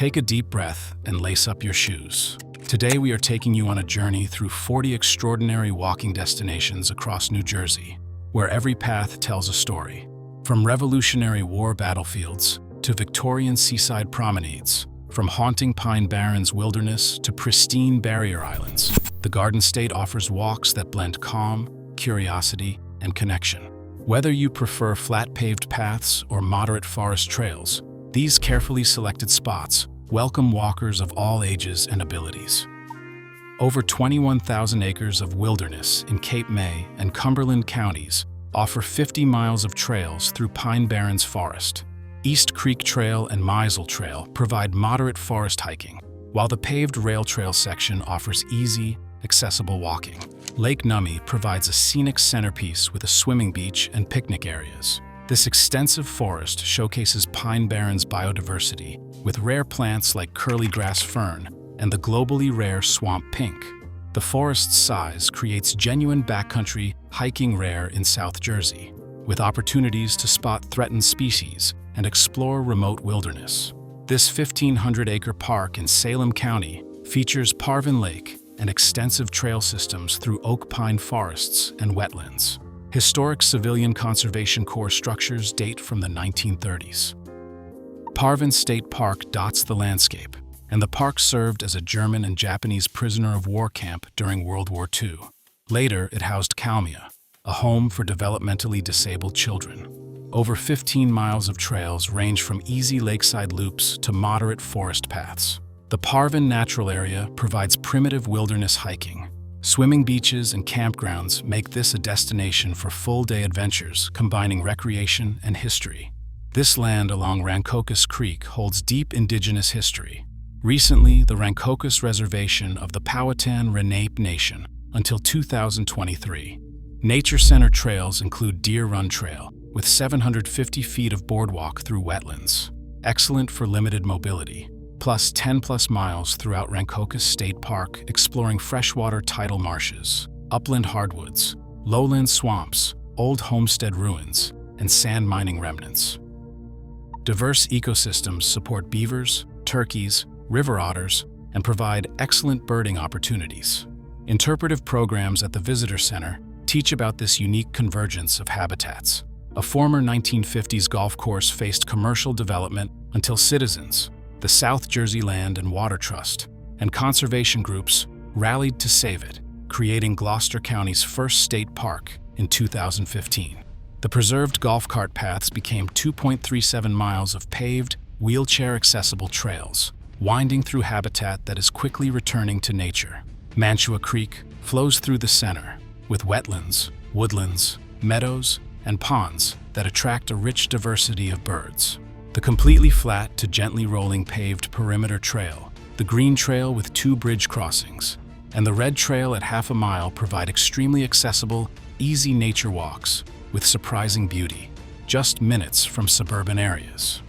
Take a deep breath and lace up your shoes. Today we are taking you on a journey through 40 extraordinary walking destinations across New Jersey, where every path tells a story. From Revolutionary War battlefields to Victorian seaside promenades, from haunting Pine Barrens wilderness to pristine barrier islands, the Garden State offers walks that blend calm, curiosity, and connection. Whether you prefer flat paved paths or moderate forest trails, these carefully selected spots welcome walkers of all ages and abilities. Over 21,000 acres of wilderness in Cape May and Cumberland counties offer 50 miles of trails through Pine Barrens Forest. East Creek Trail and Meisel Trail provide moderate forest hiking, while the paved rail trail section offers easy, accessible walking. Lake Nummi provides a scenic centerpiece with a swimming beach and picnic areas. This extensive forest showcases Pine Barrens biodiversity with rare plants like curly grass fern and the globally rare swamp pink. The forest's size creates genuine backcountry hiking rare in South Jersey, with opportunities to spot threatened species and explore remote wilderness. This 1,500-acre park in Salem County features Parvin Lake and extensive trail systems through oak pine forests and wetlands. Historic Civilian Conservation Corps structures date from the 1930s. Parvin State Park dots the landscape, and the park served as a German and Japanese prisoner of war camp during World War II. Later, it housed Kalmia, a home for developmentally disabled children. Over 15 miles of trails range from easy lakeside loops to moderate forest paths. The Parvin Natural Area provides primitive wilderness hiking. Swimming beaches and campgrounds make this a destination for full-day adventures, combining recreation and history. This land along Rancocas Creek holds deep indigenous history. Recently, the Rancocas Reservation of the Powhatan Lenape Nation until 2023. Nature Center trails include Deer Run Trail, with 750 feet of boardwalk through wetlands, excellent for limited mobility, plus 10+ miles throughout Rancocas State Park exploring freshwater tidal marshes, upland hardwoods, lowland swamps, old homestead ruins, and sand mining remnants. Diverse ecosystems support beavers, turkeys, river otters, and provide excellent birding opportunities. Interpretive programs at the Visitor Center teach about this unique convergence of habitats. A former 1950s golf course faced commercial development until citizens, the South Jersey Land and Water Trust, and conservation groups rallied to save it, creating Gloucester County's first state park in 2015. The preserved golf cart paths became 2.37 miles of paved, wheelchair-accessible trails, winding through habitat that is quickly returning to nature. Mantua Creek flows through the center, with wetlands, woodlands, meadows, and ponds that attract a rich diversity of birds. The completely flat to gently rolling paved perimeter trail, the green trail with 2 bridge crossings, and the red trail at half a mile provide extremely accessible, easy nature walks with surprising beauty, just minutes from suburban areas.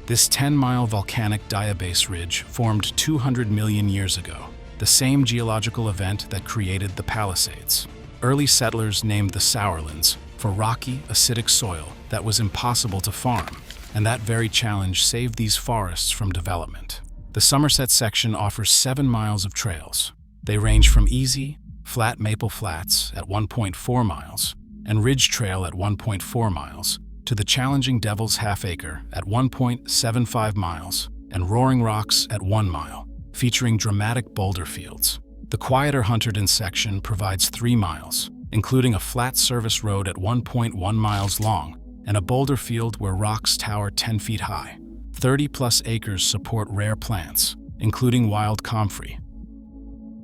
This 10-mile volcanic diabase ridge formed 200 million years ago, the same geological event that created the Palisades. Early settlers named the Sourlands for rocky, acidic soil that was impossible to farm, and that very challenge saved these forests from development. The Somerset section offers 7 miles of trails. They range from easy, flat Maple Flats at 1.4 miles and Ridge Trail at 1.4 miles to the challenging Devil's Half Acre at 1.75 miles and Roaring Rocks at 1 mile, featuring dramatic boulder fields. The quieter Hunterdon section provides 3 miles, including a flat service road at 1.1 miles long and a boulder field where rocks tower 10 feet high. 30+ acres support rare plants, including wild comfrey.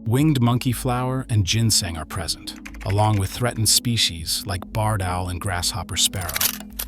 Winged monkeyflower and ginseng are present, along with threatened species like barred owl and grasshopper sparrow.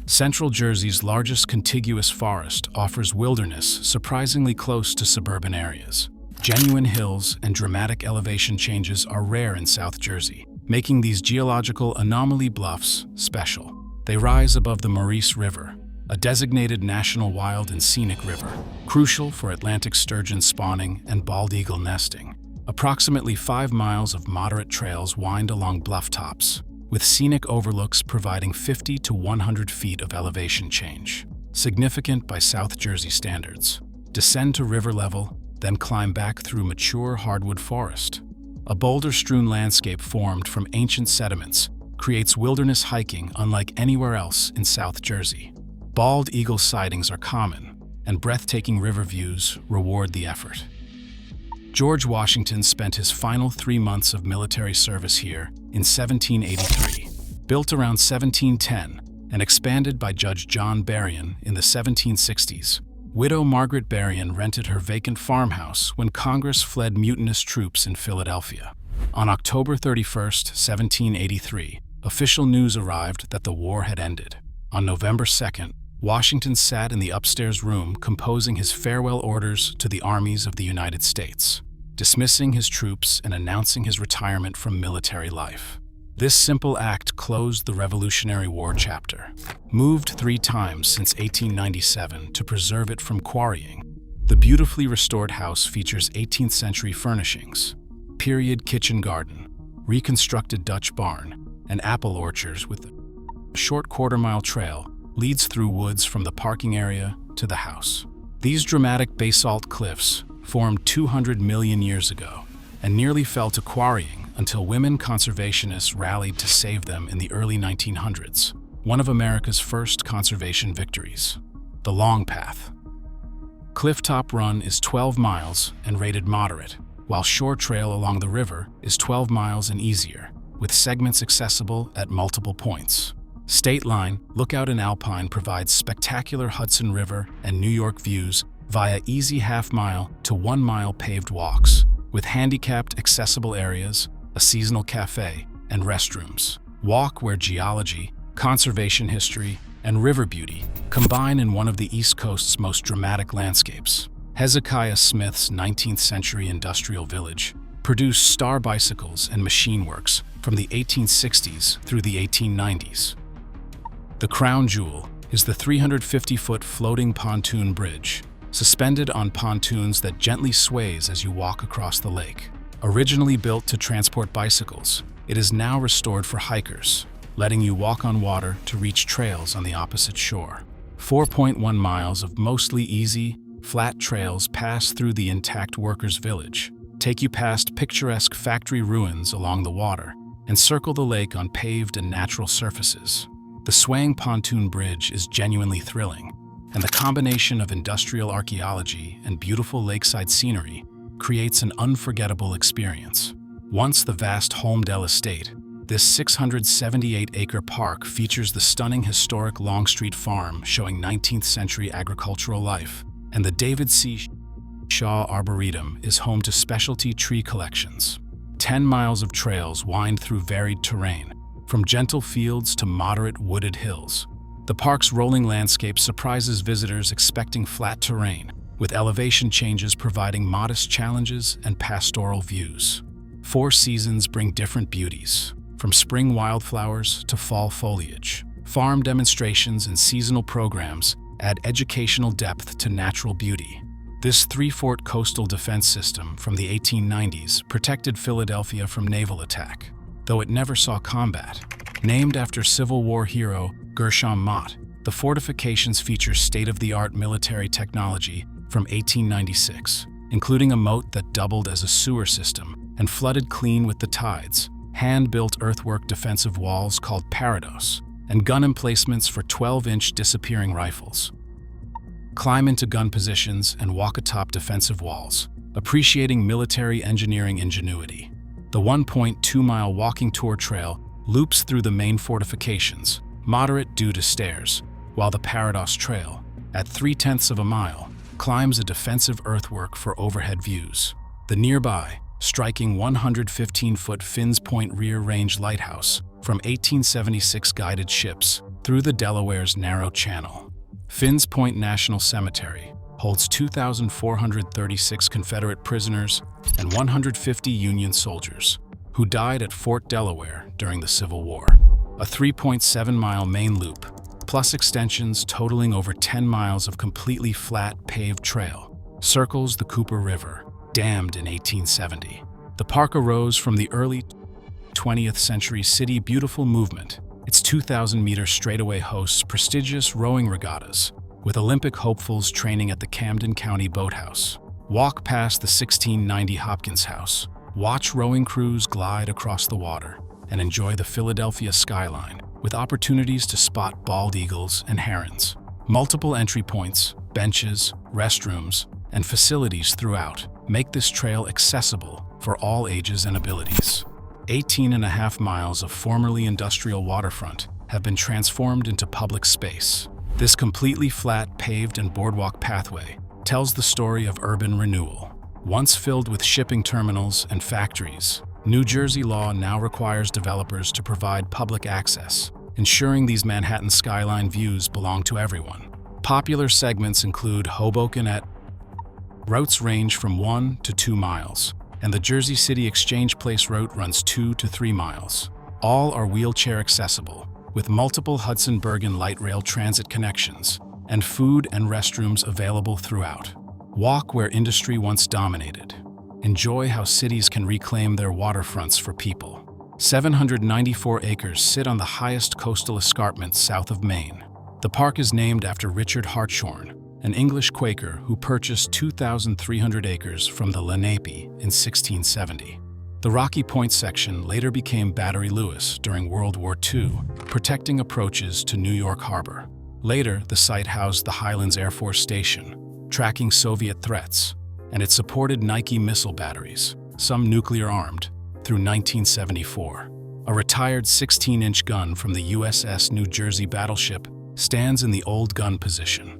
Central Jersey's largest contiguous forest offers wilderness surprisingly close to suburban areas. Genuine hills and dramatic elevation changes are rare in South Jersey, making these geological anomaly bluffs special. They rise above the Maurice River, a designated national wild and scenic river, crucial for Atlantic sturgeon spawning and bald eagle nesting. Approximately 5 miles of moderate trails wind along bluff tops, with scenic overlooks providing 50 to 100 feet of elevation change, significant by South Jersey standards. descend to river level, then climb back through mature hardwood forest. A boulder-strewn landscape formed from ancient sediments creates wilderness hiking unlike anywhere else in South Jersey. Bald eagle sightings are common, and breathtaking river views reward the effort. George Washington spent his final 3 months of military service here in 1783. Built around 1710 and expanded by Judge John Berrien in the 1760s, widow Margaret Berrien rented her vacant farmhouse when Congress fled mutinous troops in Philadelphia. On October 31st, 1783, official news arrived that the war had ended. On November 2nd, Washington sat in the upstairs room composing his farewell orders to the armies of the United States, dismissing his troops and announcing his retirement from military life. This simple act closed the Revolutionary War chapter. Moved 3 times since 1897 to preserve it from quarrying, the beautifully restored house features 18th century furnishings, period kitchen garden, reconstructed Dutch barn, and apple orchards with a short quarter-mile trail leads through woods from the parking area to the house. These dramatic basalt cliffs formed 200 million years ago and nearly fell to quarrying until women conservationists rallied to save them in the early 1900s, one of America's first conservation victories. The Long Path. Clifftop Run is 12 miles and rated moderate, while Shore Trail along the river is 12 miles and easier, with segments accessible at multiple points. State Line, Lookout and Alpine provides spectacular Hudson River and New York views via easy half-mile to 1-mile paved walks, with handicapped accessible areas, a seasonal cafe, and restrooms. Walk where geology, conservation history, and river beauty combine in one of the East Coast's most dramatic landscapes. Hezekiah Smith's 19th century industrial village produced star bicycles and machine works from the 1860s through the 1890s. The crown jewel is the 350-foot floating pontoon bridge, suspended on pontoons that gently sways as you walk across the lake. Originally built to transport bicycles, it is now restored for hikers, letting you walk on water to reach trails on the opposite shore. 4.1 miles of mostly easy, flat trails pass through the intact workers' village, take you past picturesque factory ruins along the water, and circle the lake on paved and natural surfaces. The swaying pontoon bridge is genuinely thrilling, and the combination of industrial archaeology and beautiful lakeside scenery creates an unforgettable experience. Once the vast Holmdel Estate, this 678-acre park features the stunning historic Longstreet Farm showing 19th century agricultural life, and the David C. Shaw Arboretum is home to specialty tree collections. 10 miles of trails wind through varied terrain, from gentle fields to moderate wooded hills. The park's rolling landscape surprises visitors expecting flat terrain, with elevation changes providing modest challenges and pastoral views. 4 seasons bring different beauties, from spring wildflowers to fall foliage. Farm demonstrations and seasonal programs add educational depth to natural beauty. This 3-fort coastal defense system from the 1890s protected Philadelphia from naval attack, though it never saw combat. Named after Civil War hero Gershom Mott, the fortifications feature state-of-the-art military technology from 1896, including a moat that doubled as a sewer system and flooded clean with the tides, hand-built earthwork defensive walls called parados, and gun emplacements for 12-inch disappearing rifles. Climb into gun positions and walk atop defensive walls, appreciating military engineering ingenuity. The 1.2-mile walking tour trail loops through the main fortifications, moderate due to stairs, while the Parados Trail, at 0.3 of a mile, climbs a defensive earthwork for overhead views. The nearby, striking 115-foot Finns Point Rear Range Lighthouse from 1876 guided ships through the Delaware's narrow channel. Finns Point National Cemetery holds 2,436 Confederate prisoners and 150 Union soldiers who died at Fort Delaware during the Civil War. A 3.7-mile main loop, plus extensions totaling over 10 miles of completely flat paved trail, circles the Cooper River, dammed in 1870. The park arose from the early 20th century City Beautiful movement. Its 2,000-meter straightaway hosts prestigious rowing regattas, with Olympic hopefuls training at the Camden County Boathouse. Walk past the 1690 Hopkins House, watch rowing crews glide across the water, and enjoy the Philadelphia skyline, with opportunities to spot bald eagles and herons. Multiple entry points, benches, restrooms, and facilities throughout make this trail accessible for all ages and abilities. 18.5 miles of formerly industrial waterfront have been transformed into public space. This completely flat, paved, and boardwalk pathway tells the story of urban renewal. Once filled with shipping terminals and factories, New Jersey law now requires developers to provide public access, ensuring these Manhattan skyline views belong to everyone. Popular segments include Hoboken at routes range from 1 to 2 miles, and the Jersey City Exchange Place route runs 2 to 3 miles. All are wheelchair accessible, with multiple Hudson Bergen light rail transit connections, and food and restrooms available throughout. Walk where industry once dominated. Enjoy how cities can reclaim their waterfronts for people. 794 acres sit on the highest coastal escarpment south of Maine. The park is named after Richard Hartshorne, an English Quaker who purchased 2,300 acres from the Lenape in 1670. The Rocky Point section later became Battery Lewis during World War II, protecting approaches to New York Harbor. Later, the site housed the Highlands Air Force Station, tracking Soviet threats, and it supported Nike missile batteries, some nuclear-armed, through 1974. A retired 16-inch gun from the USS New Jersey battleship stands in the old gun position.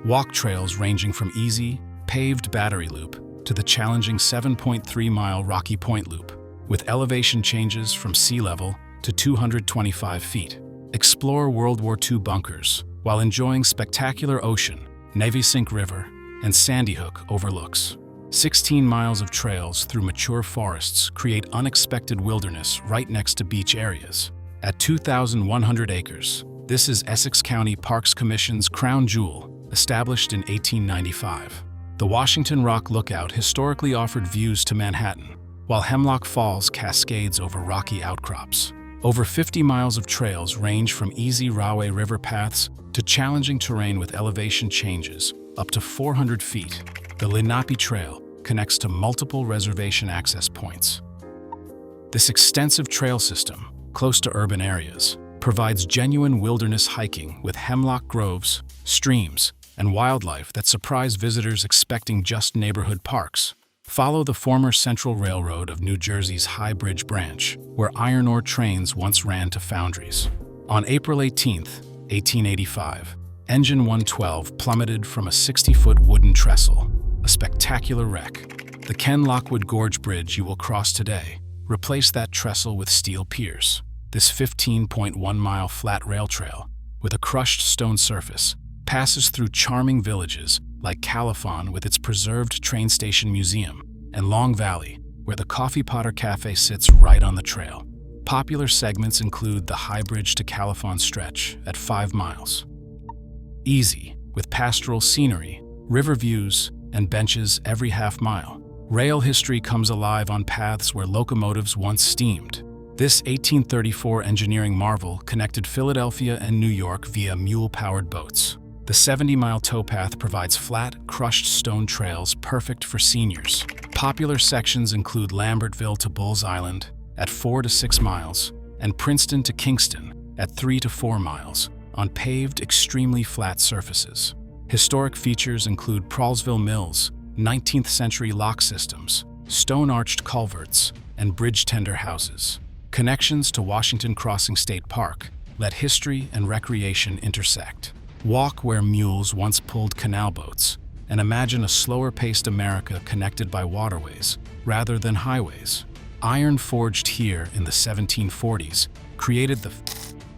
Walk trails ranging from easy, paved Battery Loop to the challenging 7.3-mile Rocky Point Loop, with elevation changes from sea level to 225 feet. Explore World War II bunkers while enjoying spectacular ocean, Navy Sink River, and Sandy Hook overlooks. 16 miles of trails through mature forests create unexpected wilderness right next to beach areas. At 2,100 acres, this is Essex County Parks Commission's crown jewel, established in 1895. The Washington Rock Lookout historically offered views to Manhattan, while Hemlock Falls cascades over rocky outcrops. Over 50 miles of trails range from easy Rahway River paths to challenging terrain with elevation changes up to 400 feet. The Lenape Trail connects to multiple reservation access points. This extensive trail system, close to urban areas, provides genuine wilderness hiking with hemlock groves, streams, and wildlife that surprise visitors expecting just neighborhood parks. Follow the former Central Railroad of New Jersey's High Bridge branch, where iron ore trains once ran to foundries. On April 18, 1885, Engine 112 plummeted from a 60-foot wooden trestle, a spectacular wreck. The Ken Lockwood Gorge Bridge you will cross today replaced that trestle with steel piers. This 15.1-mile flat rail trail, with a crushed stone surface, passes through charming villages like Califon with its preserved train station museum, and Long Valley, where the Coffee Potter Cafe sits right on the trail. Popular segments include the High Bridge to Califon stretch at 5 miles. Easy, with pastoral scenery, river views, and benches every half mile. Rail history comes alive on paths where locomotives once steamed. This 1834 engineering marvel connected Philadelphia and New York via mule-powered boats. The 70-mile towpath provides flat, crushed stone trails perfect for seniors. Popular sections include Lambertville to Bulls Island at 4 to 6 miles and Princeton to Kingston at 3 to 4 miles on paved, extremely flat surfaces. Historic features include Prallsville Mills, 19th-century lock systems, stone-arched culverts, and bridge tender houses. Connections to Washington Crossing State Park let history and recreation intersect. Walk where mules once pulled canal boats, and imagine a slower-paced America connected by waterways rather than highways. Iron forged here in the 1740s created the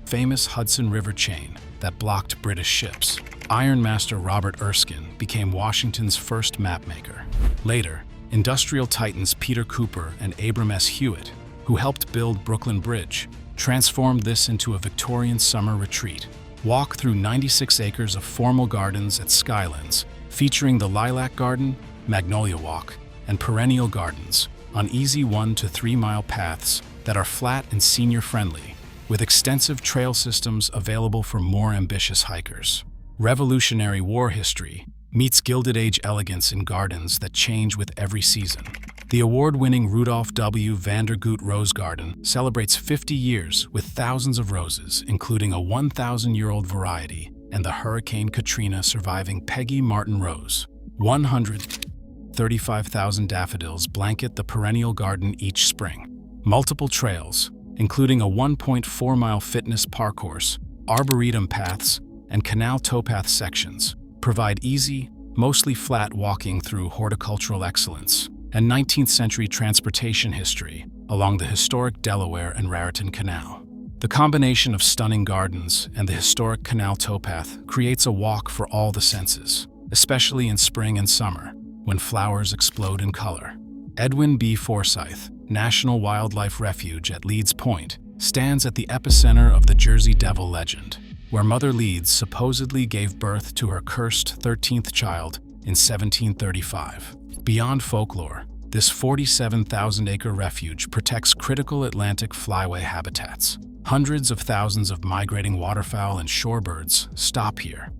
famous Hudson River chain that blocked British ships. Iron master Robert Erskine became Washington's first mapmaker. Later, industrial titans Peter Cooper and Abram S. Hewitt, who helped build Brooklyn Bridge, transformed this into a Victorian summer retreat. Walk through 96 acres of formal gardens at Skylands, featuring the Lilac Garden, Magnolia Walk, and Perennial Gardens, on easy 1 to 3 mile paths that are flat and senior-friendly, with extensive trail systems available for more ambitious hikers. Revolutionary War history meets Gilded Age elegance in gardens that change with every season. The award-winning Rudolph W. Vandergoot Rose Garden celebrates 50 years with thousands of roses, including a 1,000-year-old variety and the Hurricane Katrina surviving Peggy Martin Rose. 135,000 daffodils blanket the perennial garden each spring. Multiple trails, including a 1.4-mile fitness park course, arboretum paths, and canal towpath sections, provide easy, mostly flat walking through horticultural excellence and 19th-century transportation history along the historic Delaware and Raritan Canal. The combination of stunning gardens and the historic canal towpath creates a walk for all the senses, especially in spring and summer, when flowers explode in color. Edwin B. Forsythe National Wildlife Refuge at Leeds Point stands at the epicenter of the Jersey Devil legend, where Mother Leeds supposedly gave birth to her cursed 13th child in 1735. Beyond folklore, this 47,000-acre refuge protects critical Atlantic flyway habitats. Hundreds of thousands of migrating waterfowl and shorebirds stop here.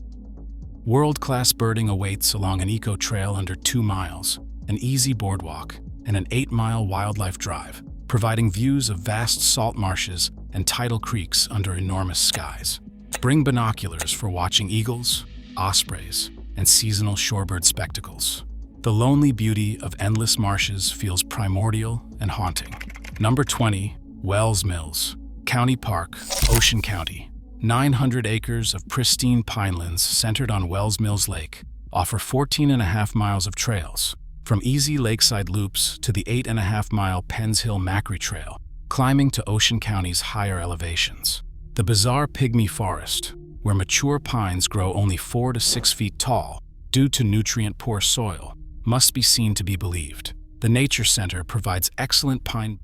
World-class birding awaits along an eco-trail under 2 miles, an easy boardwalk, and an 8-mile wildlife drive, providing views of vast salt marshes and tidal creeks under enormous skies. Bring binoculars for watching eagles, ospreys, and seasonal shorebird spectacles. The lonely beauty of endless marshes feels primordial and haunting. Number 20, Wells Mills, County Park, Ocean County. 900 acres of pristine pinelands centered on Wells Mills Lake offer 14.5 miles of trails, from easy lakeside loops to the 8.5-mile Penns Hill Macri Trail, climbing to Ocean County's higher elevations. The bizarre pygmy forest, where mature pines grow only 4 to 6 feet tall due to nutrient-poor soil, must be seen to be believed. The Nature Center provides excellent Pine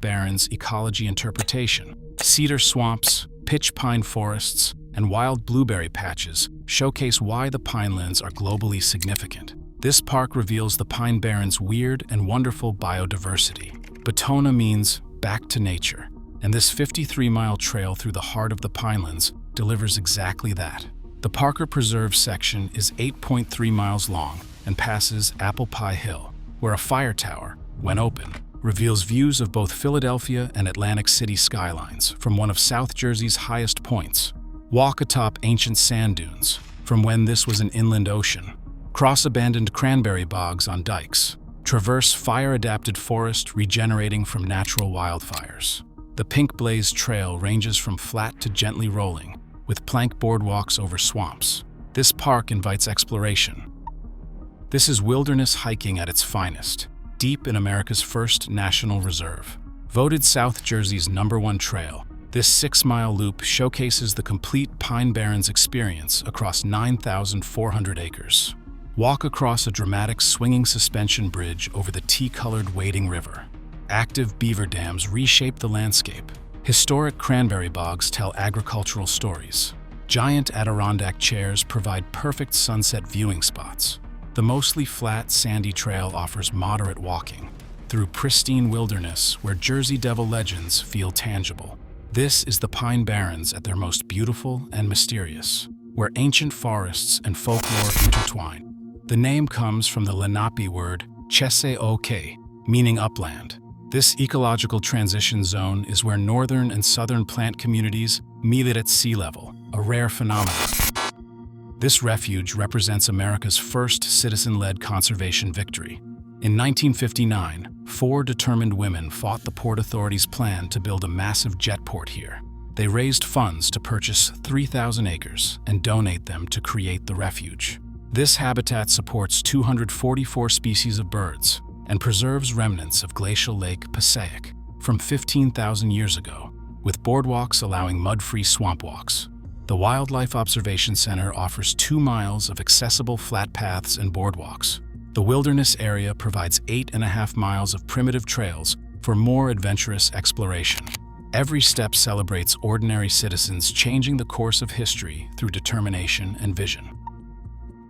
Barrens ecology interpretation. Cedar swamps, pitch pine forests, and wild blueberry patches showcase why the pinelands are globally significant. This park reveals the Pine Barrens' weird and wonderful biodiversity. Batona means back to nature, and this 53-mile trail through the heart of the Pinelands delivers exactly that. The Parker Preserve section is 8.3 miles long and passes Apple Pie Hill, where a fire tower, when open, reveals views of both Philadelphia and Atlantic City skylines from one of South Jersey's highest points. Walk atop ancient sand dunes from when this was an inland ocean. Cross abandoned cranberry bogs on dikes. Traverse fire-adapted forest regenerating from natural wildfires. The Pink Blaze Trail ranges from flat to gently rolling, with plank boardwalks over swamps. This park invites exploration. This is wilderness hiking at its finest, deep in America's first national reserve. Voted South Jersey's #1 trail, this 6-mile loop showcases the complete Pine Barrens experience across 9,400 acres. Walk across a dramatic swinging suspension bridge over the tea-colored Wading River. Active beaver dams reshape the landscape. Historic cranberry bogs tell agricultural stories. Giant Adirondack chairs provide perfect sunset viewing spots. The mostly flat, sandy trail offers moderate walking through pristine wilderness where Jersey Devil legends feel tangible. This is the Pine Barrens at their most beautiful and mysterious, where ancient forests and folklore intertwine. The name comes from the Lenape word Chese-o-ke, meaning upland. This ecological transition zone is where northern and southern plant communities meet at sea level, a rare phenomenon. This refuge represents America's first citizen-led conservation victory. In 1959, 4 determined women fought the Port Authority's plan to build a massive jetport here. They raised funds to purchase 3,000 acres and donate them to create the refuge. This habitat supports 244 species of birds and preserves remnants of glacial Lake Passaic from 15,000 years ago, with boardwalks allowing mud-free swamp walks. The Wildlife Observation Center offers 2 miles of accessible flat paths and boardwalks. The wilderness area provides 8.5 miles of primitive trails for more adventurous exploration. Every step celebrates ordinary citizens changing the course of history through determination and vision.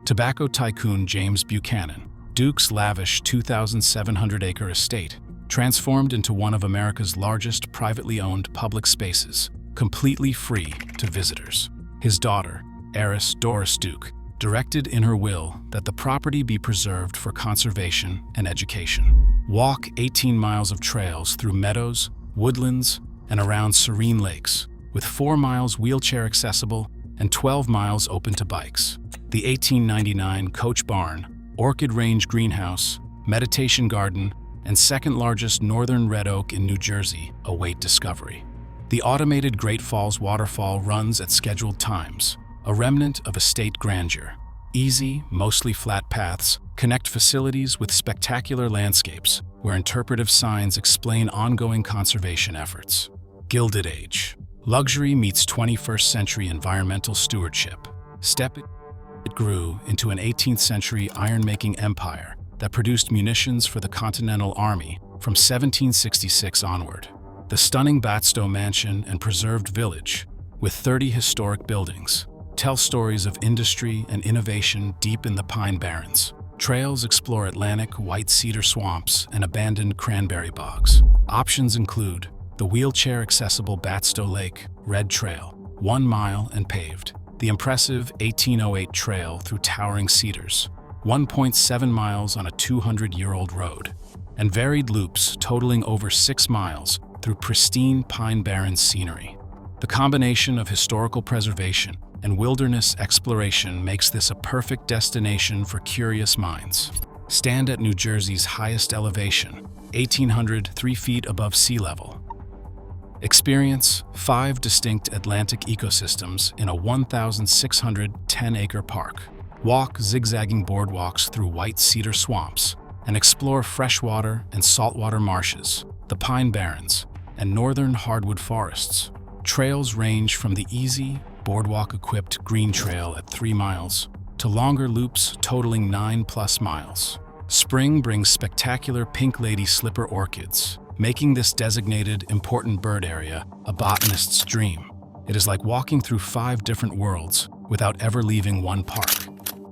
Tobacco tycoon James Buchanan, Duke's lavish 2,700-acre estate, transformed into one of America's largest privately owned public spaces, completely free to visitors. His daughter, heiress Doris Duke, directed in her will that the property be preserved for conservation and education. Walk 18 miles of trails through meadows, woodlands, and around serene lakes, with 4 miles wheelchair accessible and 12 miles open to bikes. The 1899 Coach Barn, Orchid Range Greenhouse, Meditation Garden, and second largest northern red oak in New Jersey await discovery. The automated Great Falls waterfall runs at scheduled times, a remnant of estate grandeur. Easy, mostly flat paths connect facilities with spectacular landscapes where interpretive signs explain ongoing conservation efforts. Gilded Age. Luxury meets 21st century environmental stewardship. It grew into an 18th century iron-making empire that produced munitions for the Continental Army from 1766 onward. The stunning Batstow Mansion and preserved village, with 30 historic buildings, tell stories of industry and innovation deep in the Pine Barrens. Trails explore Atlantic white cedar swamps and abandoned cranberry bogs. Options include the wheelchair-accessible Batstow Lake Red Trail, 1 mile and paved, the impressive 1808 trail through towering cedars, 1.7 miles on a 200-year-old road, and varied loops totaling over 6 miles through pristine Pine Barrens scenery. The combination of historical preservation and wilderness exploration makes this a perfect destination for curious minds. Stand at New Jersey's highest elevation, 1,803 feet above sea level. Experience 5 distinct Atlantic ecosystems in a 1,610-acre park. Walk zigzagging boardwalks through white cedar swamps and explore freshwater and saltwater marshes, the Pine Barrens, and northern hardwood forests. Trails range from the easy, boardwalk-equipped Green Trail at 3 miles to longer loops totaling 9+ miles. Spring brings spectacular pink lady slipper orchids, making this designated important bird area a botanist's dream. It is like walking through 5 different worlds without ever leaving one park.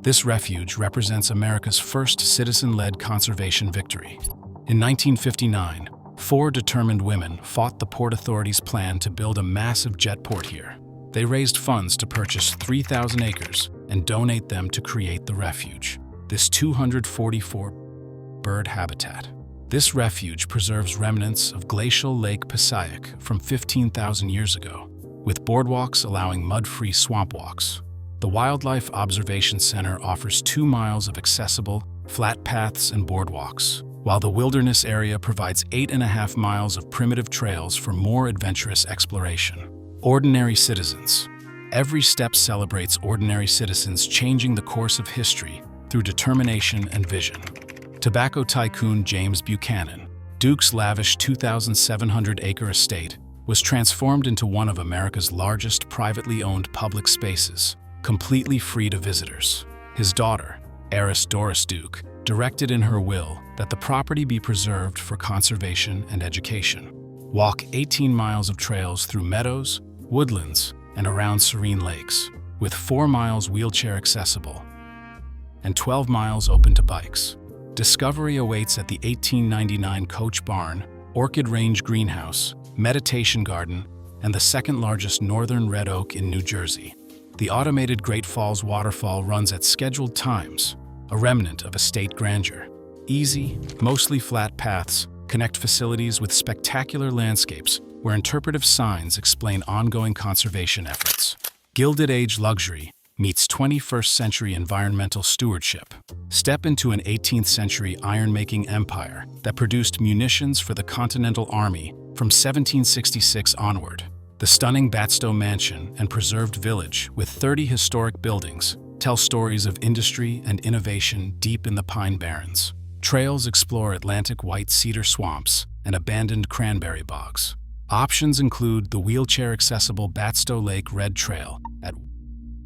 This refuge represents America's first citizen-led conservation victory. In 1959, 4 determined women fought the Port Authority's plan to build a massive jet port here. They raised funds to purchase 3,000 acres and donate them to create the refuge, this 244-bird habitat. This refuge preserves remnants of glacial Lake Passaic from 15,000 years ago, with boardwalks allowing mud-free swamp walks. The Wildlife Observation Center offers 2 miles of accessible, flat paths and boardwalks, while the wilderness area provides 8.5 miles of primitive trails for more adventurous exploration. Ordinary citizens. Every step celebrates ordinary citizens changing the course of history through determination and vision. Tobacco tycoon James Buchanan, Duke's lavish 2,700-acre estate, was transformed into one of America's largest privately owned public spaces, completely free to visitors. His daughter, heiress Doris Duke, directed in her will that the property be preserved for conservation and education. Walk 18 miles of trails through meadows, woodlands, and around serene lakes, with 4 miles wheelchair accessible and 12 miles open to bikes. Discovery awaits at the 1899 Coach Barn, Orchid Range Greenhouse, Meditation Garden, and the second largest northern red oak in New Jersey. The automated Great Falls waterfall runs at scheduled times, a remnant of estate grandeur. Easy, mostly flat paths connect facilities with spectacular landscapes where interpretive signs explain ongoing conservation efforts. Gilded Age luxury meets 21st century environmental stewardship. Step into an 18th century iron-making empire that produced munitions for the Continental Army from 1766 onward. The stunning Batstow Mansion and preserved village with 30 historic buildings tell stories of industry and innovation deep in the Pine Barrens. Trails explore Atlantic white cedar swamps and abandoned cranberry bogs. Options include the wheelchair-accessible Batstow Lake Red Trail at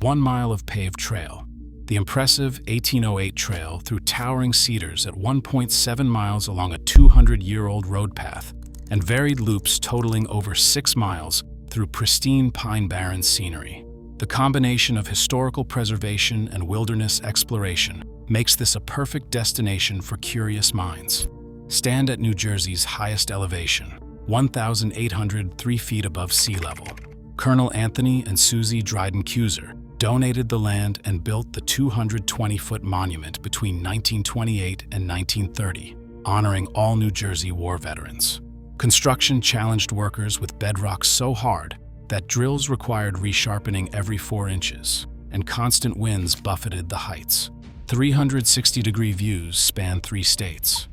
1 mile of paved trail, the impressive 1808 trail through towering cedars at 1.7 miles along a 200-year-old road path, and varied loops totaling over 6 miles through pristine Pine Barrens scenery. The combination of historical preservation and wilderness exploration makes this a perfect destination for curious minds. Stand at New Jersey's highest elevation, 1,803 feet above sea level. Colonel Anthony and Susie Dryden Cuser, donated the land and built the 220-foot monument between 1928 and 1930, honoring all New Jersey war veterans. Construction challenged workers with bedrock so hard that drills required resharpening every 4 inches, and constant winds buffeted the heights. 360-degree views span 3 states.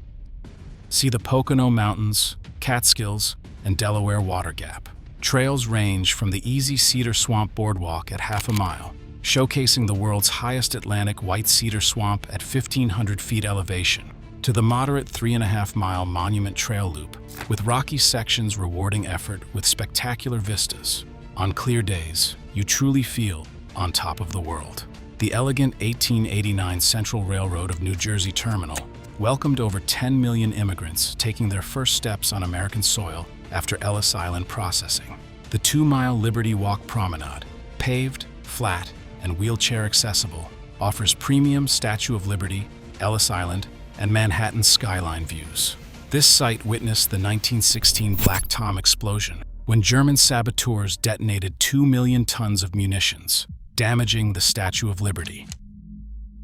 See the Pocono Mountains, Catskills, and Delaware Water Gap. Trails range from the easy Cedar Swamp Boardwalk at half a mile, showcasing the world's highest Atlantic white cedar swamp at 1,500 feet elevation, to the moderate 3.5-mile Monument Trail Loop, with rocky sections rewarding effort with spectacular vistas. On clear days, you truly feel on top of the world. The elegant 1889 Central Railroad of New Jersey Terminal welcomed over 10 million immigrants taking their first steps on American soil after Ellis Island processing. The 2-mile Liberty Walk Promenade, paved, flat, and wheelchair accessible, offers premium Statue of Liberty, Ellis Island, and Manhattan skyline views. This site witnessed the 1916 Black Tom explosion, when German saboteurs detonated 2 million tons of munitions, damaging the Statue of Liberty.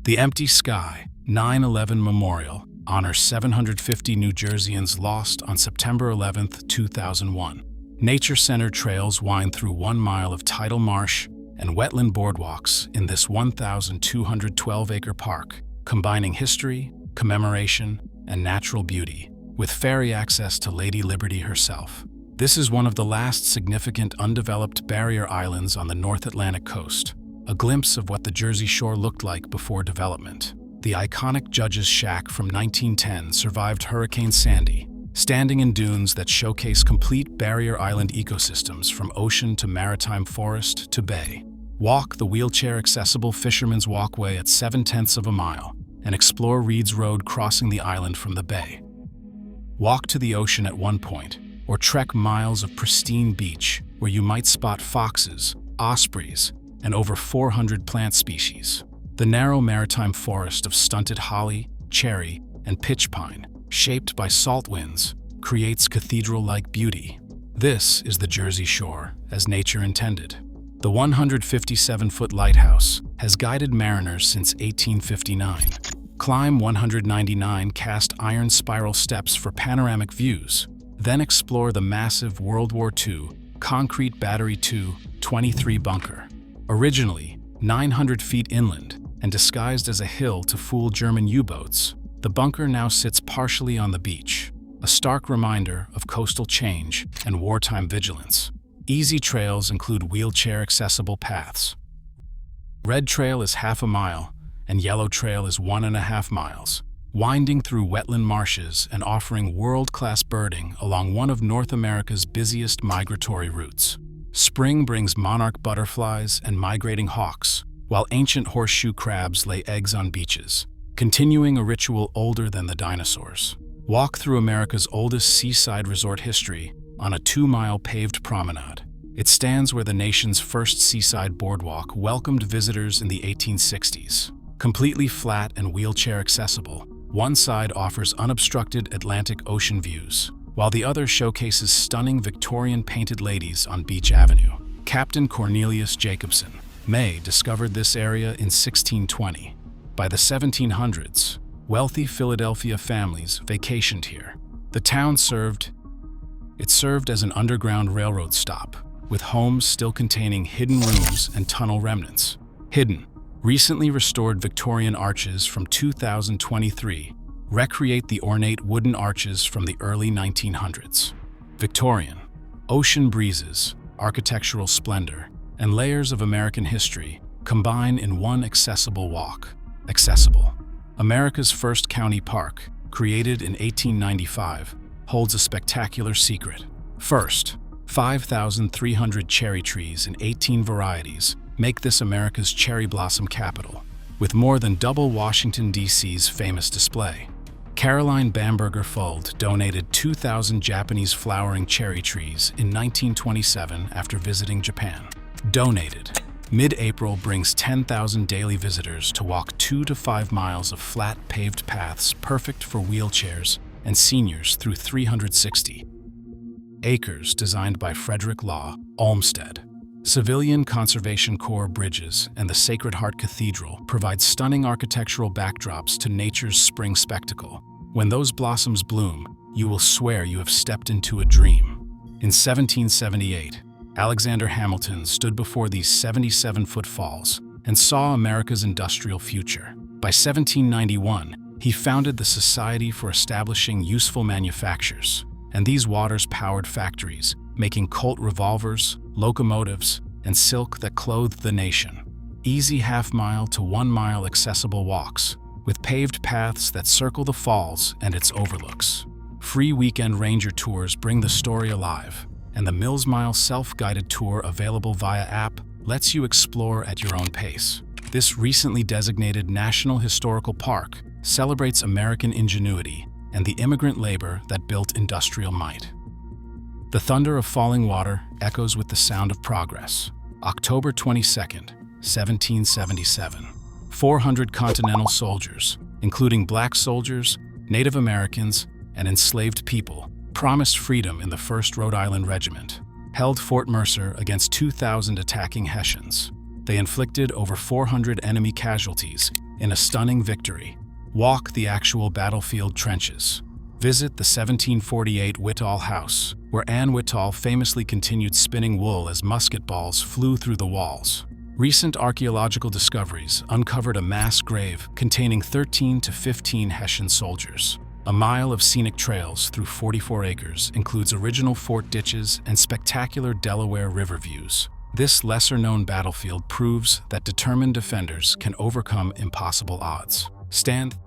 The Empty Sky 9/11 Memorial honors 750 New Jerseyans lost on September 11, 2001. Nature-centered trails wind through 1 mile of tidal marsh and wetland boardwalks in this 1,212-acre park, combining history, commemoration, and natural beauty, with ferry access to Lady Liberty herself. This is one of the last significant undeveloped barrier islands on the North Atlantic coast, a glimpse of what the Jersey Shore looked like before development. The iconic Judge's Shack from 1910 survived Hurricane Sandy, standing in dunes that showcase complete barrier island ecosystems from ocean to maritime forest to bay. Walk the wheelchair-accessible Fisherman's Walkway at 0.7 of a mile and explore Reed's Road crossing the island from the bay. Walk to the ocean at one point, or trek miles of pristine beach where you might spot foxes, ospreys, and over 400 plant species. The narrow maritime forest of stunted holly, cherry, and pitch pine, shaped by salt winds, creates cathedral-like beauty. This is the Jersey Shore, as nature intended. The 157-foot lighthouse has guided mariners since 1859. Climb 199 cast iron spiral steps for panoramic views, then explore the massive World War II Concrete Battery II 23 bunker. Originally 900 feet inland and disguised as a hill to fool German U-boats, the bunker now sits partially on the beach, a stark reminder of coastal change and wartime vigilance. Easy trails include wheelchair-accessible paths. Red Trail is half a mile, and Yellow Trail is 1.5 miles, winding through wetland marshes and offering world-class birding along one of North America's busiest migratory routes. Spring brings monarch butterflies and migrating hawks, while ancient horseshoe crabs lay eggs on beaches, continuing a ritual older than the dinosaurs. Walk through America's oldest seaside resort history on a 2-mile paved promenade. It stands where the nation's first seaside boardwalk welcomed visitors in the 1860s. Completely flat and wheelchair accessible, one side offers unobstructed Atlantic Ocean views, while the other showcases stunning Victorian painted ladies on Beach Avenue. Captain Cornelius Jacobson May discovered this area in 1620. By the 1700s, wealthy Philadelphia families vacationed here. The town served as an underground railroad stop, with homes still containing hidden rooms and tunnel remnants. Hidden, recently restored Victorian arches from 2023 recreate the ornate wooden arches from the early 1900s. Victorian, ocean breezes, architectural splendor, and layers of American history combine in one accessible walk. Accessible. America's first county park, created in 1895, holds a spectacular secret. First, 5,300 cherry trees in 18 varieties make this America's cherry blossom capital, with more than double Washington, D.C.'s famous display. Caroline Bamberger Fuld donated 2,000 Japanese flowering cherry trees in 1927 after visiting Japan. Donated. Mid-April brings 10,000 daily visitors to walk 2 to 5 miles of flat paved paths perfect for wheelchairs and seniors through 360 acres designed by Frederick Law Olmsted. Civilian Conservation Corps bridges and the Sacred Heart Cathedral provide stunning architectural backdrops to nature's spring spectacle. When those blossoms bloom, you will swear you have stepped into a dream. In 1778, Alexander Hamilton stood before these 77-foot falls and saw America's industrial future. By 1791, he founded the Society for Establishing Useful Manufactures, and these waters powered factories, making Colt revolvers, locomotives, and silk that clothed the nation. Easy half-mile to 1-mile accessible walks, with paved paths that circle the falls and its overlooks. Free weekend ranger tours bring the story alive, and the Mills Mile self-guided tour available via app lets you explore at your own pace. This recently designated National Historical Park celebrates American ingenuity and the immigrant labor that built industrial might. The thunder of falling water echoes with the sound of progress. October 22nd, 1777. 400 Continental soldiers, including black soldiers, Native Americans, and enslaved people, promised freedom in the 1st Rhode Island Regiment, held Fort Mercer against 2,000 attacking Hessians. They inflicted over 400 enemy casualties in a stunning victory. Walk the actual battlefield trenches. Visit the 1748 Whittall House, where Anne Whittall famously continued spinning wool as musket balls flew through the walls. Recent archaeological discoveries uncovered a mass grave containing 13 to 15 Hessian soldiers. A mile of scenic trails through 44 acres includes original fort ditches and spectacular Delaware River views. This lesser-known battlefield proves that determined defenders can overcome impossible odds. Stand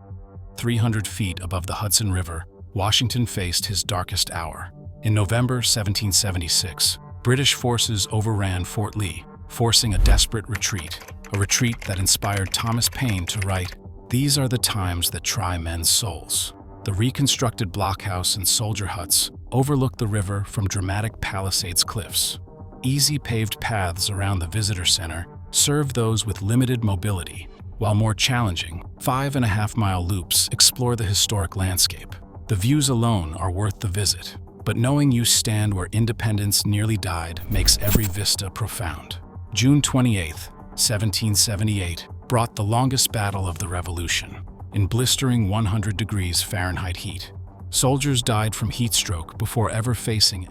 300 feet above the Hudson River, Washington faced his darkest hour. In November 1776, British forces overran Fort Lee, forcing a desperate retreat, a retreat that inspired Thomas Paine to write, "These are the times that try men's souls." The reconstructed blockhouse and soldier huts overlook the river from dramatic Palisades cliffs. Easy paved paths around the visitor center serve those with limited mobility, while more challenging, 5.5-mile loops explore the historic landscape. The views alone are worth the visit, but knowing you stand where independence nearly died makes every vista profound. June 28, 1778, brought the longest battle of the Revolution. In blistering 100 degrees Fahrenheit heat, soldiers died from heat stroke before ever facing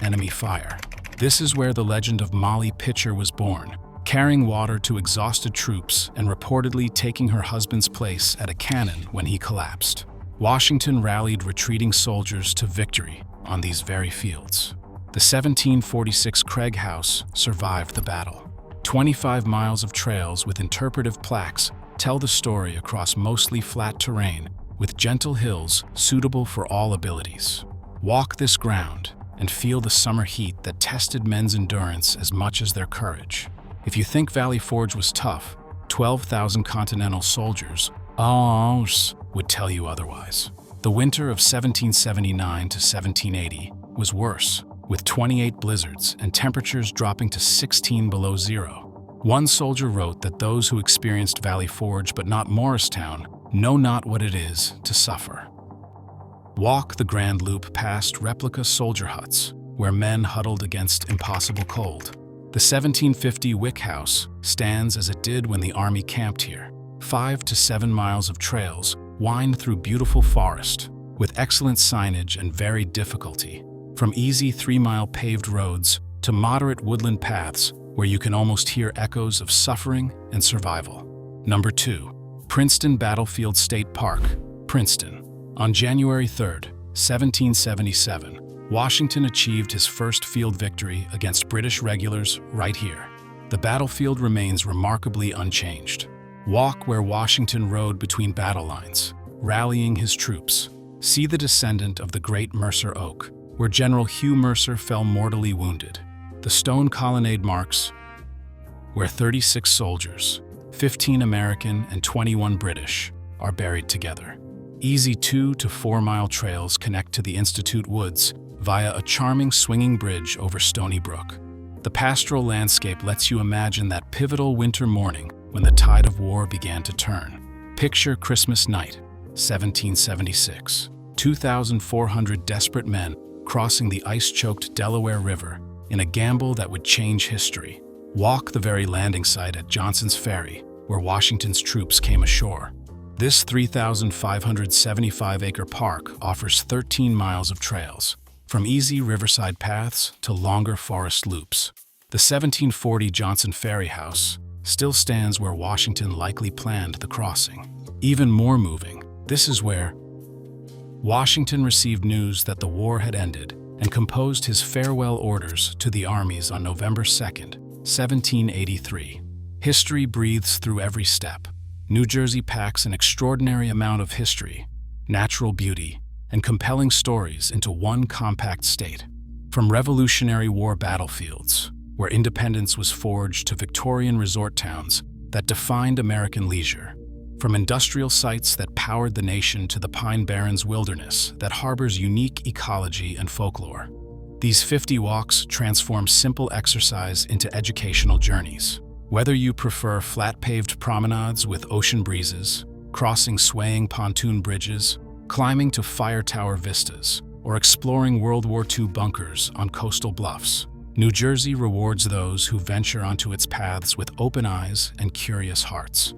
enemy fire. This is where the legend of Molly Pitcher was born, carrying water to exhausted troops and reportedly taking her husband's place at a cannon when he collapsed. Washington rallied retreating soldiers to victory on these very fields. The 1746 Craig House survived the battle. 25 miles of trails with interpretive plaques tell the story across mostly flat terrain with gentle hills suitable for all abilities. Walk this ground and feel the summer heat that tested men's endurance as much as their courage. If you think Valley Forge was tough, 12,000 Continental soldiers would tell you otherwise. The winter of 1779 to 1780 was worse, with 28 blizzards and temperatures dropping to 16 below zero. One soldier wrote that those who experienced Valley Forge but not Morristown know not what it is to suffer. Walk the Grand Loop past replica soldier huts, where men huddled against impossible cold. The 1750 Wick House stands as it did when the Army camped here. 5 to 7 miles of trails wind through beautiful forest, with excellent signage and varied difficulty, from easy 3-mile paved roads to moderate woodland paths where you can almost hear echoes of suffering and survival. Number 2. Princeton Battlefield State Park, Princeton. On January 3, 1777, Washington achieved his first field victory against British regulars right here. The battlefield remains remarkably unchanged. Walk where Washington rode between battle lines, rallying his troops. See the descendant of the great Mercer Oak, where General Hugh Mercer fell mortally wounded. The stone colonnade marks where 36 soldiers, 15 American and 21 British, are buried together. Easy 2 to 4 mile trails connect to the Institute Woods via a charming swinging bridge over Stony Brook. The pastoral landscape lets you imagine that pivotal winter morning when the tide of war began to turn. Picture Christmas night, 1776. 2,400 desperate men crossing the ice-choked Delaware River in a gamble that would change history. Walk the very landing site at Johnson's Ferry, where Washington's troops came ashore. This 3,575-acre park offers 13 miles of trails, from easy riverside paths to longer forest loops. The 1740 Johnson Ferry House still stands where Washington likely planned the crossing. Even more moving, this is where Washington received news that the war had ended and composed his farewell orders to the armies on November 2nd, 1783. History breathes through every step. New Jersey packs an extraordinary amount of history, natural beauty, and compelling stories into one compact state. From Revolutionary War battlefields, where independence was forged, to Victorian resort towns that defined American leisure. From industrial sites that powered the nation to the Pine Barrens wilderness that harbors unique ecology and folklore. These 50 walks transform simple exercise into educational journeys. Whether you prefer flat paved promenades with ocean breezes, crossing swaying pontoon bridges, climbing to fire tower vistas, or exploring World War II bunkers on coastal bluffs, New Jersey rewards those who venture onto its paths with open eyes and curious hearts.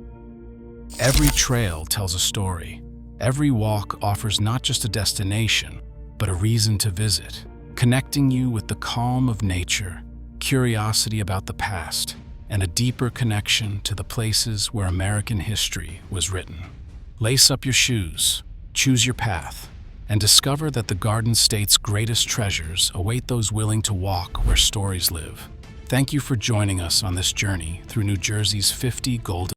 Every trail tells a story. Every walk offers not just a destination, but a reason to visit, connecting you with the calm of nature, curiosity about the past, and a deeper connection to the places where American history was written. Lace up your shoes, choose your path, and discover that the Garden State's greatest treasures await those willing to walk where stories live. Thank you for joining us on this journey through New Jersey's 50 golden